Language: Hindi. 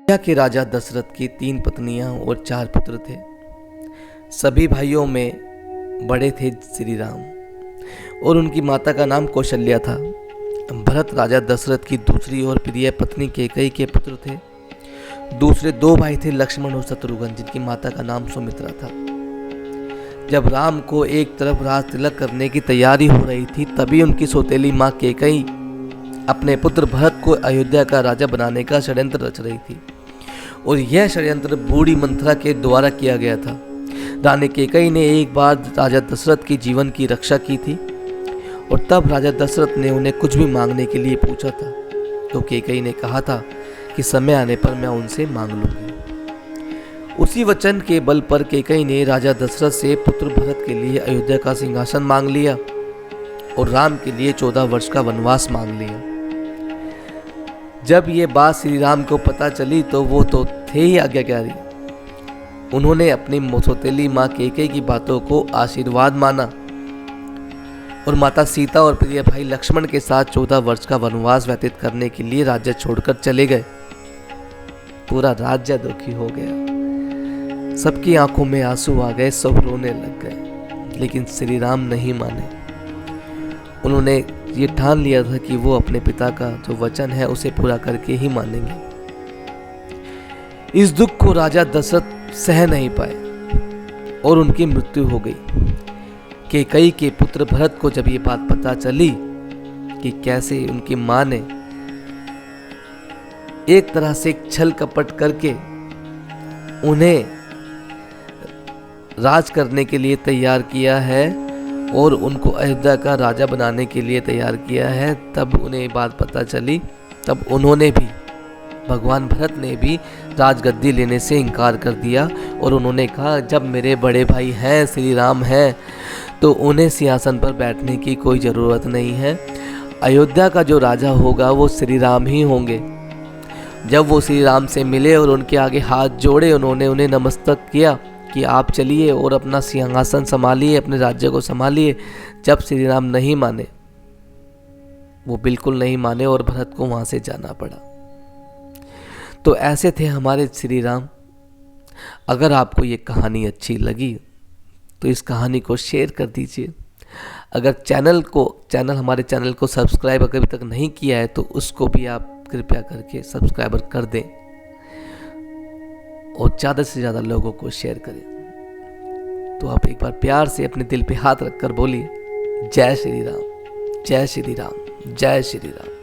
अयोध्या के राजा दशरथ की 3 पत्नियां और 4 पुत्र थे। सभी भाइयों में बड़े थे श्री राम और उनकी माता का नाम कौशल्या था। भरत राजा दशरथ की दूसरी और प्रिय पत्नी कैकेयी के पुत्र थे। दूसरे 2 भाई थे लक्ष्मण और शत्रुघ्न, जिनकी माता का नाम सुमित्रा था। जब राम को एक तरफ राज तिलक करने की तैयारी हो रही थी, तभी उनकी सौतेली माँ कैकेयी अपने पुत्र भरत को अयोध्या का राजा बनाने का षड्यंत्र रच रही थी और यह षड्यंत्र बूढ़ी मंथरा के द्वारा किया गया था। रानी कैकेयी ने एक बार राजा दशरथ के जीवन की रक्षा की थी और तब राजा दशरथ ने उन्हें कुछ भी मांगने के लिए पूछा था, तो कैकेयी ने कहा था कि समय आने पर मैं उनसे मांग लूंगी। उसी वचन के बल पर कैकेयी ने राजा दशरथ से पुत्र भरत के लिए अयोध्या का सिंहासन मांग लिया और राम के लिए 14 वर्ष का वनवास मांग लिया। जब ये बात श्री राम को पता चली तो वो तो थे ही आज्ञाकारी। उन्होंने अपनी सौतेली माँ कैकेयी की बातों को आशीर्वाद माना और माता सीता और प्रिय भाई लक्ष्मण के साथ 14 वर्ष का वनवास व्यतीत करने के लिए राज्य छोड़कर चले गए। पूरा राज्य दुखी हो गया, सबकी आंखों में आंसू आ गए, सब रोने लग गए, लेकिन श्री राम नहीं माने। उन्होंने ये ठान लिया था कि वो अपने पिता का जो वचन है उसे पूरा करके ही मानेंगे। इस दुख को राजा दशरथ सह नहीं पाए और उनकी मृत्यु हो गई। कैकेयी के पुत्र भरत को जब ये बात पता चली कि कैसे उनकी मां ने एक तरह से छल कपट करके उन्हें राज करने के लिए तैयार किया है और उनको अयोध्या का राजा बनाने के लिए तैयार किया है, तब उन्हें बात पता चली। तब उन्होंने भी, भगवान भरत ने भी राजगद्दी लेने से इनकार कर दिया और उन्होंने कहा जब मेरे बड़े भाई हैं, श्री राम हैं, तो उन्हें सिंहासन पर बैठने की कोई ज़रूरत नहीं है। अयोध्या का जो राजा होगा वो श्री राम ही होंगे। जब वो श्री राम से मिले और उनके आगे हाथ जोड़े, उन्होंने उन्हें नमस्कार किया कि आप चलिए और अपना सिंहासन संभालिए, अपने राज्य को संभालिए। जब श्री राम नहीं माने, वो बिल्कुल नहीं माने और भरत को वहां से जाना पड़ा। तो ऐसे थे हमारे श्री राम। अगर आपको ये कहानी अच्छी लगी तो इस कहानी को शेयर कर दीजिए। अगर हमारे चैनल को सब्सक्राइब अभी तक नहीं किया है तो उसको भी आप कृपया करके सब्सक्राइबर कर दें और ज़्यादा से ज़्यादा लोगों को शेयर करें। तो आप एक बार प्यार से अपने दिल पे हाथ रखकर बोलिए, जय श्री राम, जय श्री राम, जय श्री राम।